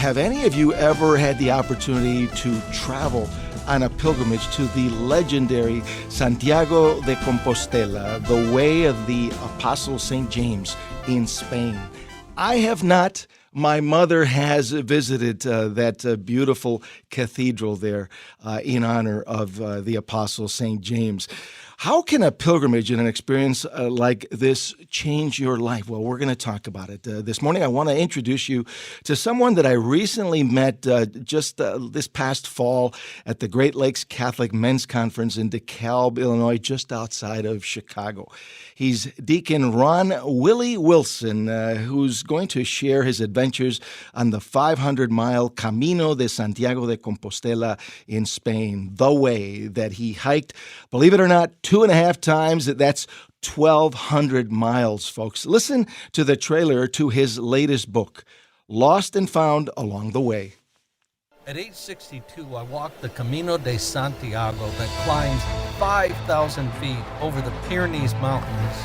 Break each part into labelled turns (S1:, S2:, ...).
S1: Have any of you ever had the opportunity to travel on a pilgrimage to the legendary Santiago de Compostela, the way of the Apostle St. James in Spain? I have not. My mother has visited that beautiful cathedral there in honor of the Apostle St. James. How can a pilgrimage and an experience like this change your life? Well, we're going to talk about it. This morning, I want to introduce you to someone that I recently met just this past fall at the Great Lakes Catholic Men's Conference in DeKalb, Illinois, just outside of Chicago. He's Deacon Willie Wilson, who's going to share his adventures on the 500-mile Camino de Santiago de Compostela in Spain, the way that he hiked, believe it or not, 2.5 times. That's 1,200 miles, folks. Listen to the trailer to his latest book, Lost and Found Along the Way.
S2: At age 62, I walked the Camino de Santiago that climbs 5,000 feet over the Pyrenees Mountains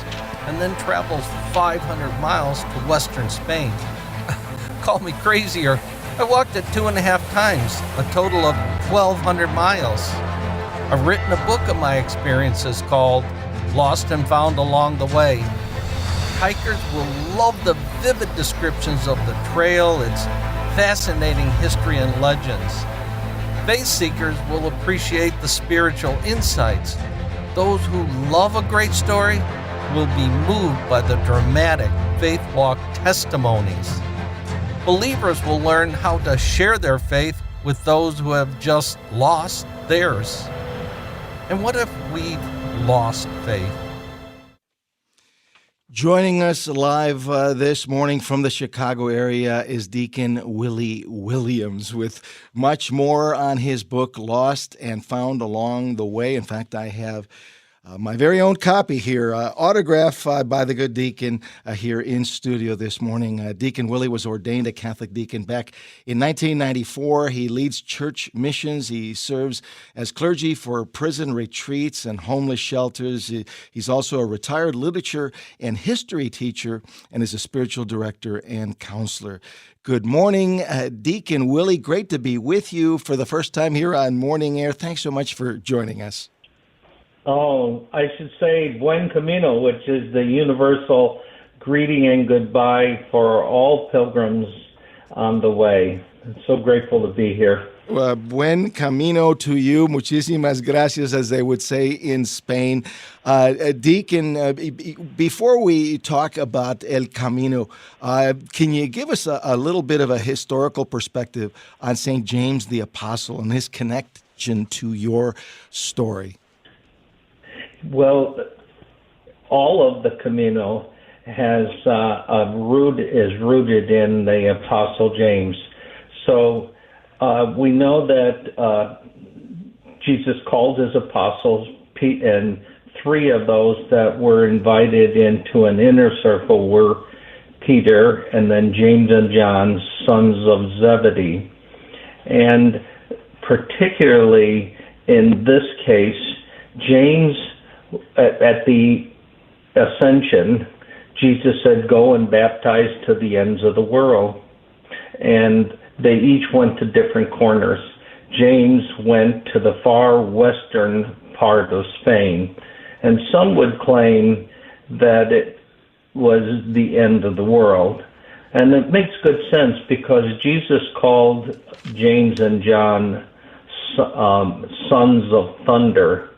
S2: and then travels 500 miles to western Spain. Call me crazy, or I walked it 2.5 times, a total of 1,200 miles. I've written a book of my experiences called Lost and Found Along the Way. Hikers will love the vivid descriptions of the trail, its fascinating history and legends. Faith seekers will appreciate the spiritual insights. Those who love a great story will be moved by the dramatic faith walk testimonies. Believers will learn how to share their faith with those who have just lost theirs. And what if we've lost faith?
S1: Joining us live this morning from the Chicago area is Deacon Willie Williams with much more on his book, Lost and Found Along the Way. In fact, I have my very own copy here, autographed by the good deacon here in studio this morning. Deacon Willie was ordained a Catholic deacon back in 1994. He leads church missions. He serves as clergy for prison retreats and homeless shelters. He's also a retired literature and history teacher and is a spiritual director and counselor. Good morning, Deacon Willie. Great to be with you for the first time here on Morning Air. Thanks so much for joining us.
S3: Oh, I should say Buen Camino, which is the universal greeting and goodbye for all pilgrims on the way. I'm so grateful to be here.
S1: Buen Camino to you. Muchísimas gracias, as they would say in Spain. Deacon, before we talk about El Camino, can you give us a little bit of a historical perspective on St. James the Apostle and his connection to your story?
S3: Well, all of the Camino has is rooted in the Apostle James. So we know that Jesus called his apostles, and 3 of those that were invited into an inner circle were Peter and then James and John, sons of Zebedee. And particularly in this case, James, at the ascension, Jesus said, "Go and baptize to the ends of the world." And they each went to different corners. James went to the far western part of Spain. And some would claim that it was the end of the world. And it makes good sense because Jesus called James and John sons of thunder.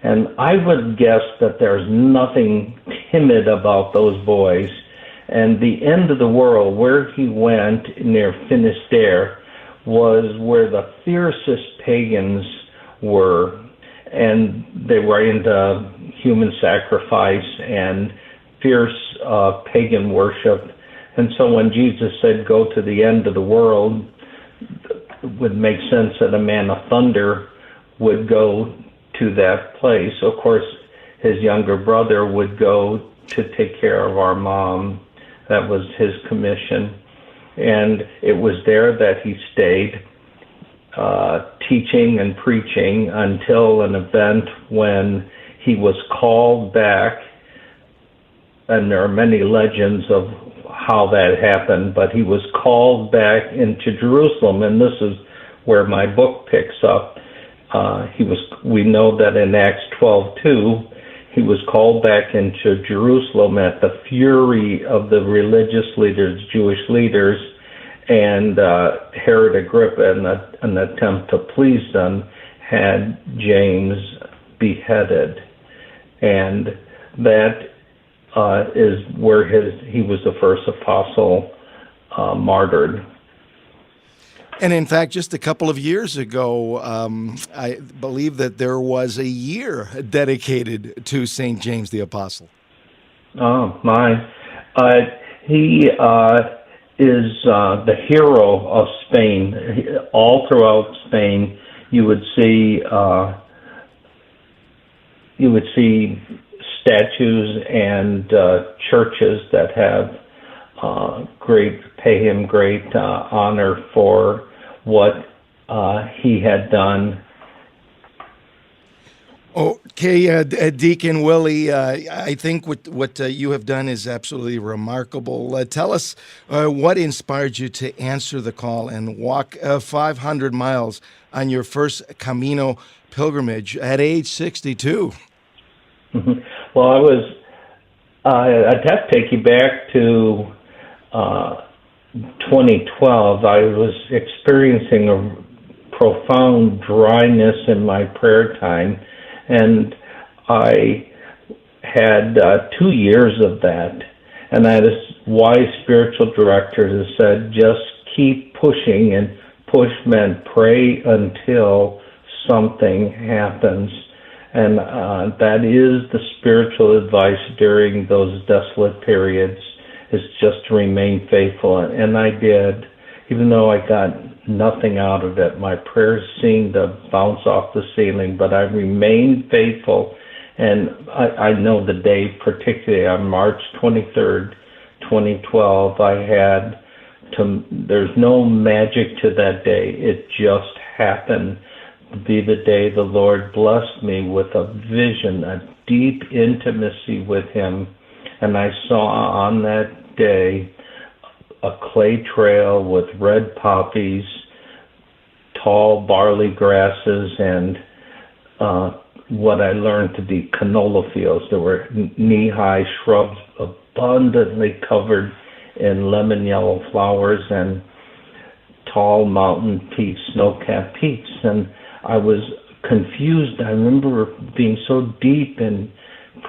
S3: And I would guess that there's nothing timid about those boys. And the end of the world, where he went near Finisterre, was where the fiercest pagans were. And they were into human sacrifice and fierce pagan worship. And so when Jesus said, "Go to the end of the world," it would make sense that a man of thunder would go to that place. Of course, his younger brother would go to take care of our mom. That was his commission. And it was there that he stayed, teaching and preaching until an event when he was called back. And there are many legends of how that happened, but he was called back into Jerusalem, and this is where my book picks up. We know that in Acts 12:2, he was called back into Jerusalem at the fury of the religious leaders, Jewish leaders, and Herod Agrippa, in an attempt to please them, had James beheaded. And that is where he was the first apostle martyred.
S1: And in fact, just a couple of years ago, I believe that there was a year dedicated to St. James the Apostle.
S3: Oh, my. He is the hero of Spain. All throughout Spain, you would see statues and churches that have pay him great honor for what he had done.
S1: Okay, Deacon Willie, I think what you have done is absolutely remarkable. Tell us what inspired you to answer the call and walk 500 miles on your first Camino pilgrimage at age 62.
S3: Mm-hmm. Well, I'd have to take you back to 2012. I was experiencing a profound dryness in my prayer time, and I had 2 years of that. And I had a wise spiritual director who said, just keep pushing, and push meant pray until something happens. And that is the spiritual advice during those desolate periods, is just to remain faithful. And I did, even though I got nothing out of it. My prayers seemed to bounce off the ceiling, but I remained faithful. And I know the day, particularly on March 23rd, 2012, there's no magic to that day. It just happened to be the day the Lord blessed me with a vision, a deep intimacy with him. And I saw on that day a clay trail with red poppies, tall barley grasses, and what I learned to be canola fields. There were knee-high shrubs abundantly covered in lemon yellow flowers, and tall mountain peaks, snow-capped peaks. And I was confused. I remember being so deep in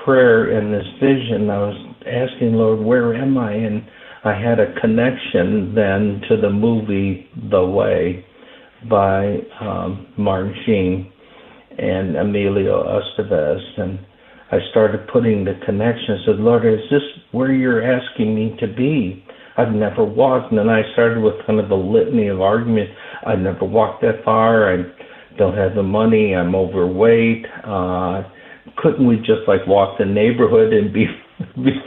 S3: prayer in this vision. I was asking, Lord, where am I? And I had a connection then to the movie The Way by Martin Sheen and Emilio Estevez. And I started putting the connection. I said, Lord, is this where you're asking me to be? I've never walked. And then I started with kind of a litany of arguments. I've never walked that far. I don't have the money. I'm overweight. Couldn't we just walk the neighborhood and be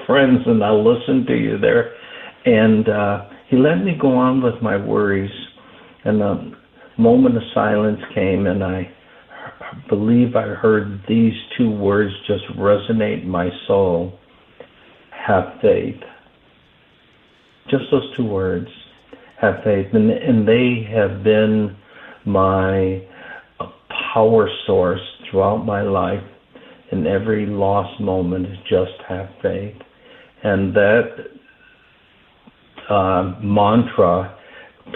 S3: friends, and I'll listen to you there? And he let me go on with my worries. And a moment of silence came, and I believe I heard these two words just resonate in my soul: have faith. Just those two words, have faith. And they have been my power source throughout my life. In every lost moment, is just have faith. And that mantra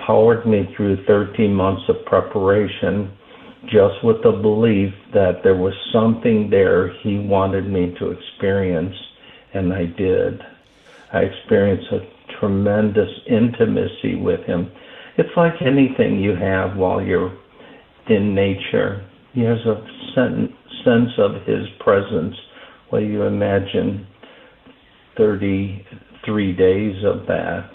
S3: powered me through 13 months of preparation, just with the belief that there was something there he wanted me to experience, and I did. I experienced a tremendous intimacy with him. It's like anything you have while you're in nature. There's a sense of his presence. Well, you imagine 33 days of that.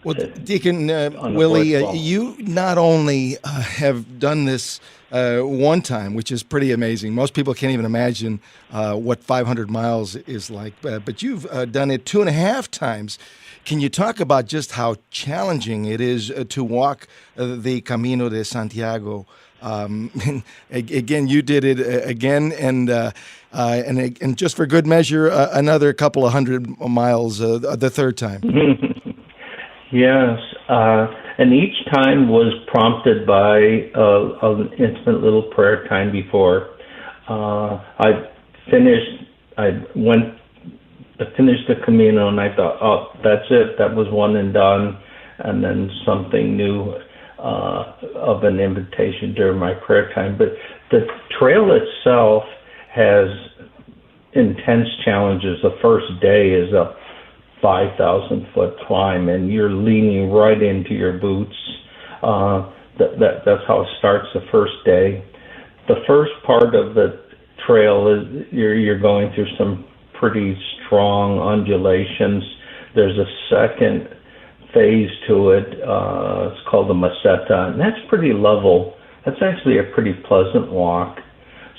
S1: Well, Deacon Willie, you not only have done this one time, which is pretty amazing. Most people can't even imagine what 500 miles is like, but you've done it 2.5 times. Can you talk about just how challenging it is to walk the Camino de Santiago Again, you did it again, and just for good measure, another couple of 100 miles the third time.
S3: Yes, and each time was prompted by an intimate little prayer time before. I finished the Camino, and I thought, oh, that's it. That was one and done. And then something new of an invitation during my prayer time. But the trail itself has intense challenges. The first day is a 5,000-foot climb, and you're leaning right into your boots. That's how it starts the first day. The first part of the trail is you're going through some pretty strong undulations. There's a second phase to it. It's called the Meseta, and that's pretty level. That's actually a pretty pleasant walk.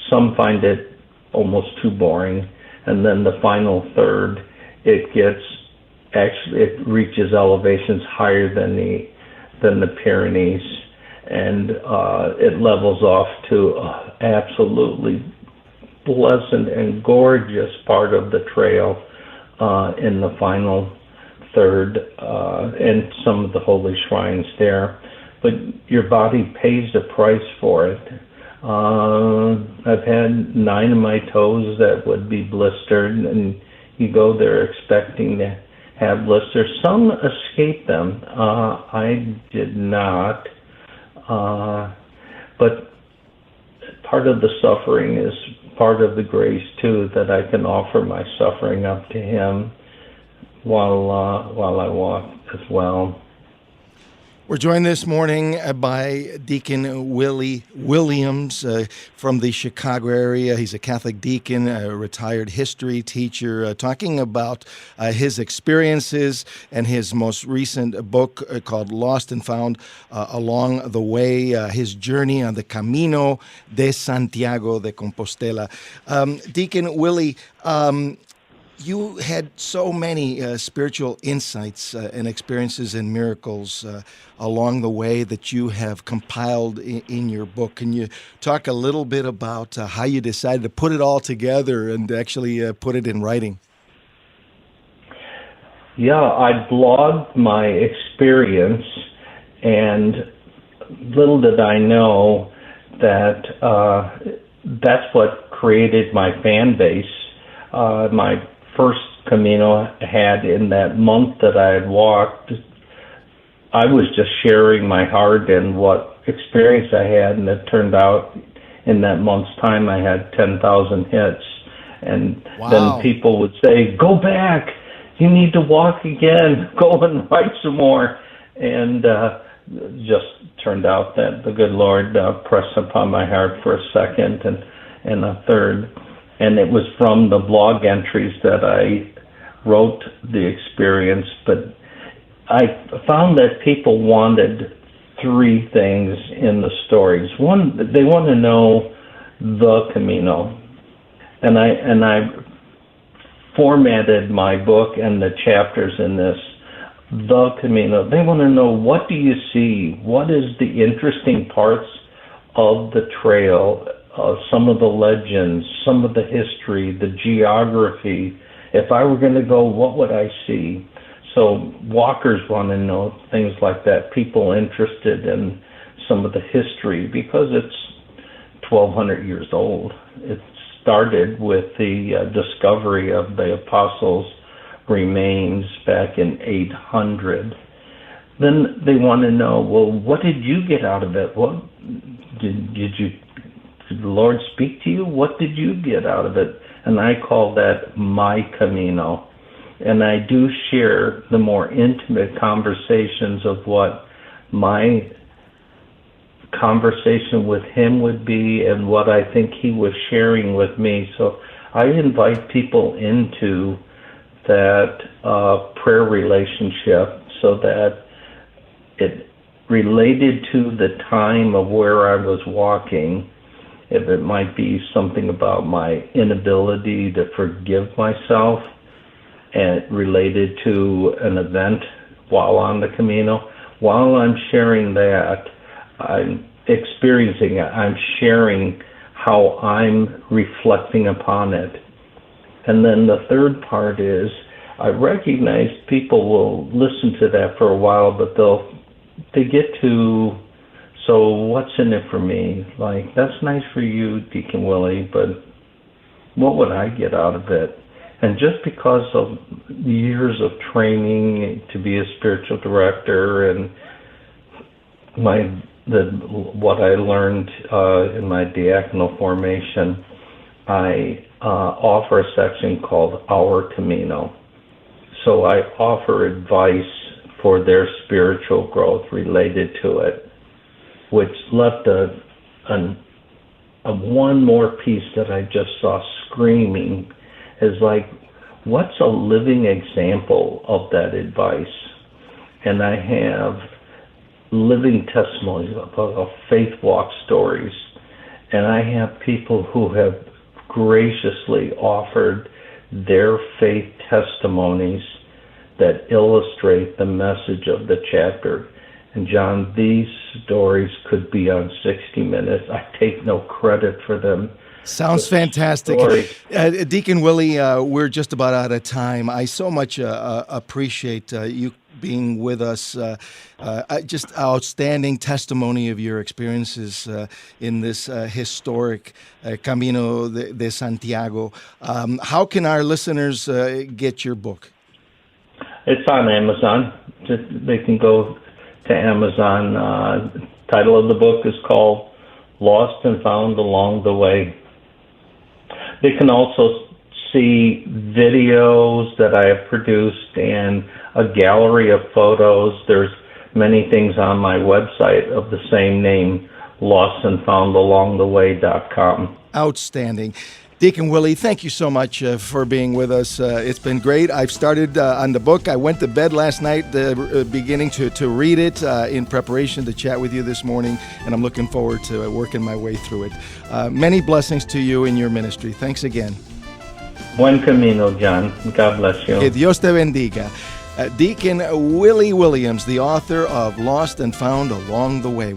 S3: Some find it almost too boring. And then the final third, it reaches elevations higher than the Pyrenees, and it levels off to absolutely pleasant and gorgeous part of the trail in the final third, and some of the holy shrines there. But your body pays the price for it. I've had 9 of my toes that would be blistered, and you go there expecting to have blisters. Some escape them. I did not. But part of the suffering is part of the grace too, that I can offer my suffering up to Him while I walk as well.
S1: We're joined this morning by Deacon Willie Williams from the Chicago area. He's a Catholic deacon, a retired history teacher, talking about his experiences and his most recent book called Lost and Found Along the Way, his journey on the Camino de Santiago de Compostela. Deacon Willie, you had so many spiritual insights and experiences and miracles along the way that you have compiled in your book. Can you talk a little bit about how you decided to put it all together and actually put it in writing?
S3: Yeah, I blogged my experience, and little did I know that that's what created my fan base. My first Camino had, in that month that I had walked, I was just sharing my heart and what experience I had, and it turned out in that month's time I had 10,000 hits. And
S1: Wow.
S3: Then people would say, go back, you need to walk again, go and write some more. And just turned out that the good Lord pressed upon my heart for a second and a third. And it was from the blog entries that I wrote the experience. But I found that people wanted 3 things in the stories. One, they want to know the Camino. And I formatted my book and the chapters in this, the Camino. They want to know, what do you see? What is the interesting parts of the trail? Some of the legends, some of the history, the geography. If I were going to go, what would I see? So walkers want to know things like that, people interested in some of the history, because it's 1,200 years old. It started with the discovery of the apostles' remains back in 800. Then they want to know, well, what did you get out of it? What did the Lord speak to you? What did you get out of it? And I call that my Camino. And I do share the more intimate conversations of what my conversation with Him would be and what I think He was sharing with me. So I invite people into that prayer relationship so that it related to the time of where I was walking. If it might be something about my inability to forgive myself, and related to an event while on the Camino. While I'm sharing that, I'm experiencing it. I'm sharing how I'm reflecting upon it. And then the third part is I recognize people will listen to that for a while, but they get to, so what's in it for me? Like, that's nice for you, Deacon Willie, but what would I get out of it? And just because of years of training to be a spiritual director and what I learned in my diaconal formation, I offer a section called Our Camino. So I offer advice for their spiritual growth related to it, which left a one more piece that I just saw screaming is like, what's a living example of that advice? And I have living testimonies of faith walk stories, and I have people who have graciously offered their faith testimonies that illustrate the message of the chapter. And John, these stories could be on 60 Minutes. I take no credit for them.
S1: Sounds fantastic. Deacon Willie, we're just about out of time. I so much appreciate you being with us. Just outstanding testimony of your experiences in this historic Camino de Santiago. How can our listeners get your book?
S3: It's on Amazon. They can go to Amazon. Title of the book is called Lost and Found Along the Way. They can also see videos that I have produced and a gallery of photos. There's many things on my website of the same name, lostandfoundalongtheway.com.
S1: Outstanding. Deacon Willie, thank you so much for being with us. It's been great. I've started on the book. I went to bed last night beginning to read it in preparation to chat with you this morning, and I'm looking forward to working my way through it. Many blessings to you in your ministry. Thanks again.
S3: Buen camino, John. God bless you.
S1: Que Dios te bendiga. Deacon Willie Williams, the author of Lost and Found Along the Way.